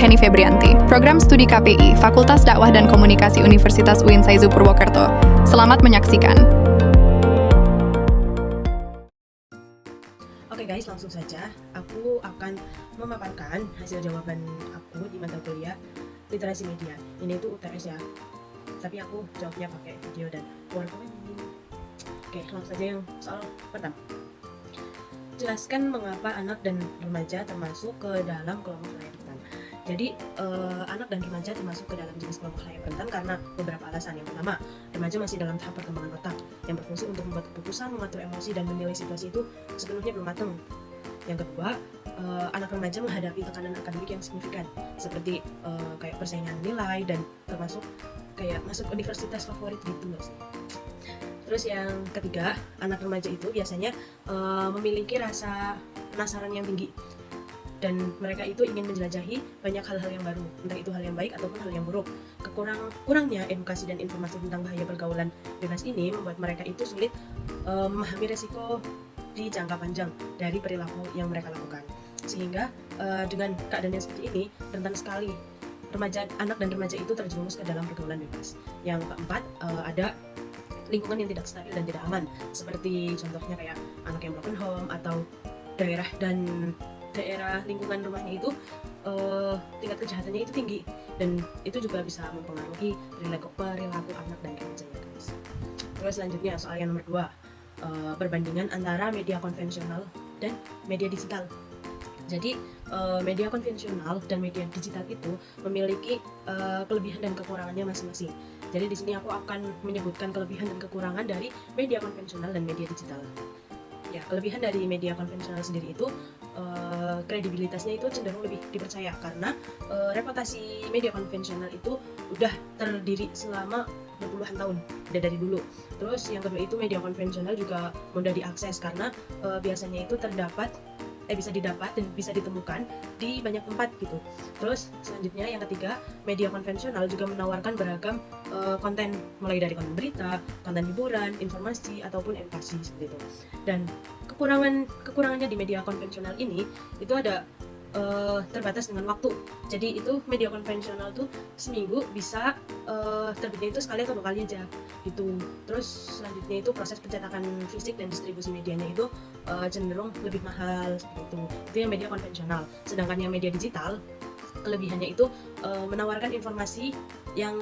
Heni Febrianti, Program Studi KPI, Fakultas Dakwah dan Komunikasi Universitas UIN Saizu Purwokerto. Selamat menyaksikan. Oke guys, langsung saja aku akan memaparkan hasil jawaban aku di mata kuliah literasi media. Ini itu UTS ya, tapi aku jawabnya pakai video dan PowerPoint. Oke, langsung saja yang soal pertama. Jelaskan mengapa anak dan remaja termasuk ke dalam kelompok layak rentan. Jadi anak dan remaja termasuk ke dalam jenis kelompok layak rentan karena beberapa alasan. Yang pertama, remaja masih dalam tahap perkembangan otak yang berfungsi untuk membuat keputusan, mengatur emosi, dan menilai situasi itu sepenuhnya belum matang. Yang kedua, anak remaja menghadapi tekanan akademik yang signifikan seperti kayak persaingan nilai dan termasuk kayak masuk universitas favorit gitu loh sih. Terus yang ketiga, anak remaja itu biasanya memiliki rasa penasaran yang tinggi dan mereka itu ingin menjelajahi banyak hal-hal yang baru, entah itu hal yang baik ataupun hal yang buruk. Kurangnya edukasi dan informasi tentang bahaya pergaulan bebas ini membuat mereka itu sulit memahami resiko di jangka panjang dari perilaku yang mereka lakukan. Sehingga dengan keadaan yang seperti ini, rentan sekali anak dan remaja itu terjerumus ke dalam pergaulan bebas. Yang keempat, ada lingkungan yang tidak stabil dan tidak aman, seperti contohnya kayak anak yang broken home atau daerah lingkungan rumahnya itu tingkat kejahatannya itu tinggi, dan itu juga bisa mempengaruhi perilaku anak dan remaja ya guys. Terus selanjutnya soal yang nomor 2, perbandingan antara media konvensional dan media digital. Jadi media konvensional dan media digital itu memiliki kelebihan dan kekurangannya masing-masing. Jadi di sini aku akan menyebutkan kelebihan dan kekurangan dari media konvensional dan media digital. Ya, kelebihan dari media konvensional sendiri itu kredibilitasnya itu cenderung lebih dipercaya karena reputasi media konvensional itu udah terdiri selama berpuluhan tahun, udah dari dulu. Terus yang kedua itu media konvensional juga mudah diakses karena biasanya itu bisa didapat dan bisa ditemukan di banyak tempat gitu. Terus selanjutnya yang ketiga, media konvensional juga menawarkan beragam konten, mulai dari konten berita, konten hiburan, informasi ataupun edukasi seperti itu. Dan kekurangannya di media konvensional ini itu ada terbatas dengan waktu. Jadi itu media konvensional tuh seminggu bisa terbitnya itu sekali atau 2 kali aja gitu. Terus selanjutnya itu proses pencetakan fisik dan distribusi medianya itu cenderung lebih mahal seperti itu. Itu yang media konvensional. Sedangkan yang media digital, kelebihannya itu menawarkan informasi yang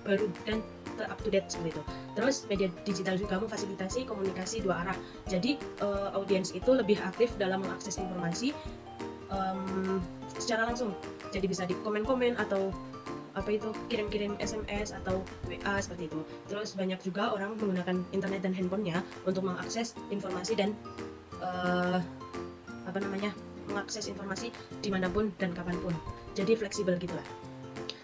baru dan up to date seperti itu. Terus media digital juga memfasilitasi komunikasi 2 arah. Jadi audiens itu lebih aktif dalam mengakses informasi secara langsung. Jadi bisa di komen-komen atau kirim-kirim SMS atau WA seperti itu. Terus banyak juga orang menggunakan internet dan handphonenya untuk mengakses informasi dan mengakses informasi dimanapun dan kapanpun. Jadi fleksibel gitulah.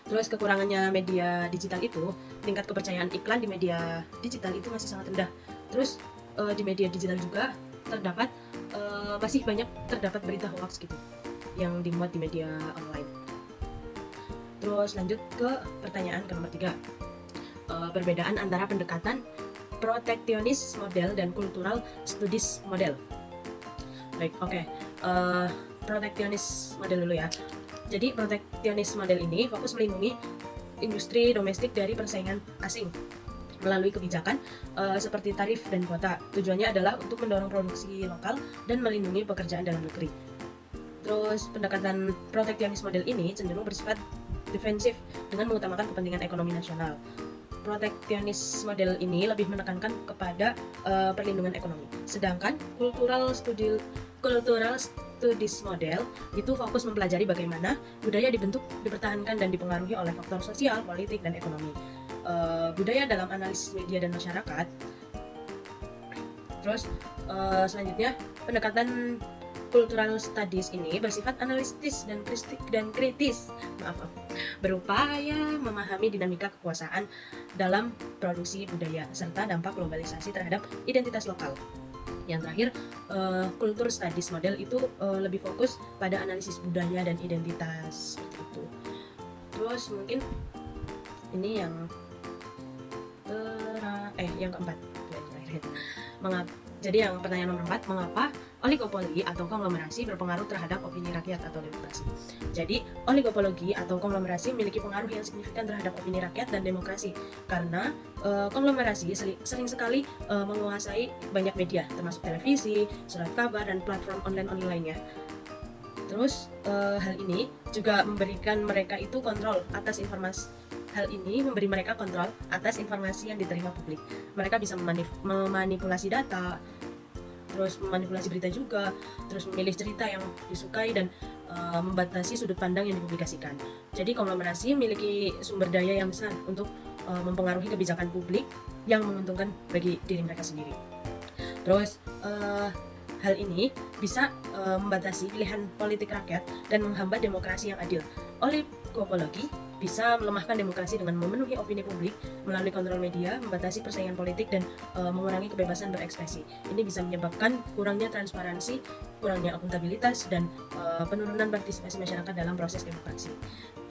Terus kekurangannya media digital itu, tingkat kepercayaan iklan di media digital itu masih sangat rendah. Terus di media digital juga masih banyak terdapat berita hoax gitu yang dimuat di media online. Terus lanjut ke pertanyaan ke nomor 3, perbedaan antara pendekatan protektionist model dan cultural studies model. Baik, oke. Protektionist model dulu ya. Jadi protektionist model ini fokus melindungi industri domestik dari persaingan asing melalui kebijakan seperti tarif dan kuota. Tujuannya adalah untuk mendorong produksi lokal dan melindungi pekerjaan dalam negeri. Terus pendekatan protektionist model ini cenderung bersifat defensif dengan mengutamakan kepentingan ekonomi nasional. Protektionist model ini lebih menekankan kepada perlindungan ekonomi. Sedangkan cultural studies model itu fokus mempelajari bagaimana budaya dibentuk, dipertahankan, dan dipengaruhi oleh faktor sosial, politik, dan ekonomi. Budaya dalam analisis media dan masyarakat. Terus selanjutnya pendekatan cultural studies ini bersifat analitis dan kritis, berupaya memahami dinamika kekuasaan dalam produksi budaya serta dampak globalisasi terhadap identitas lokal. Yang terakhir, culture studies model itu lebih fokus pada analisis budaya dan identitas itu. Terus mungkin ini yang keempat, Jadi yang pertanyaan nomor 4, mengapa oligopoli atau konglomerasi berpengaruh terhadap opini rakyat atau demokrasi? Jadi, oligopoli atau konglomerasi memiliki pengaruh yang signifikan terhadap opini rakyat dan demokrasi karena konglomerasi sering sekali menguasai banyak media, termasuk televisi, surat kabar, dan platform online lainnya. Terus, hal ini juga memberikan mereka itu kontrol atas informasi. Hal ini memberi mereka kontrol atas informasi yang diterima publik. Mereka bisa memanipulasi data, terus memanipulasi berita juga, terus memilih cerita yang disukai dan membatasi sudut pandang yang dipublikasikan. Jadi konglomerasi memiliki sumber daya yang besar untuk mempengaruhi kebijakan publik yang menguntungkan bagi diri mereka sendiri. Terus hal ini bisa membatasi pilihan politik rakyat dan menghambat demokrasi yang adil. Oligopoli bisa melemahkan demokrasi dengan memenuhi opini publik melalui kontrol media, membatasi persaingan politik, dan mengurangi kebebasan berekspresi. Ini bisa menyebabkan kurangnya transparansi, kurangnya akuntabilitas, dan penurunan partisipasi masyarakat dalam proses demokrasi.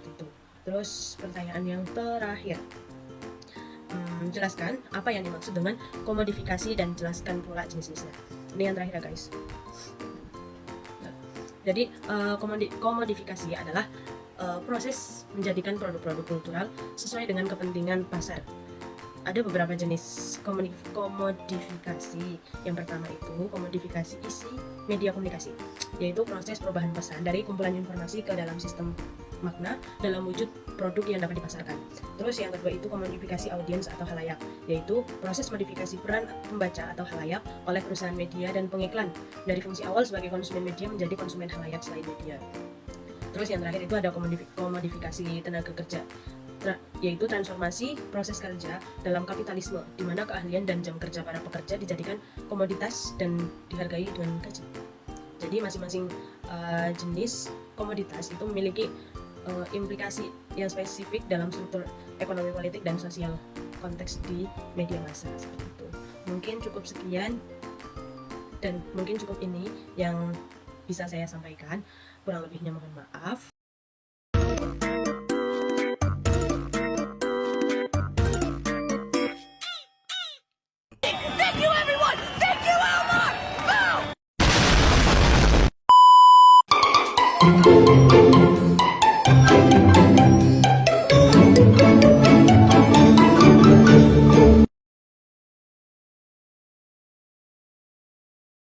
Itu. Terus pertanyaan yang terakhir, jelaskan apa yang dimaksud dengan komodifikasi dan jelaskan pula jenis-jenisnya. Ini yang terakhir ya guys. Jadi komodifikasi adalah proses menjadikan produk-produk kultural sesuai dengan kepentingan pasar. Ada beberapa jenis komodifikasi. Yang pertama itu komodifikasi isi media komunikasi, yaitu proses perubahan pesan dari kumpulan informasi ke dalam sistem makna dalam wujud produk yang dapat dipasarkan. Terus yang kedua itu komodifikasi audiens atau halayak, yaitu proses modifikasi peran pembaca atau halayak oleh perusahaan media dan pengiklan dari fungsi awal sebagai konsumen media menjadi konsumen halayak selain media. Terus yang terakhir itu ada komodifikasi tenaga kerja, yaitu transformasi proses kerja dalam kapitalisme, di mana keahlian dan jam kerja para pekerja dijadikan komoditas dan dihargai dengan gaji. Jadi masing-masing jenis komoditas itu memiliki implikasi yang spesifik dalam struktur ekonomi, politik, dan sosial konteks di media massa seperti itu. Mungkin cukup sekian dan mungkin cukup ini yang bisa saya sampaikan. Kurang lebihnya mohon maaf. Thank you, everyone! Thank you, Elmar! Boom!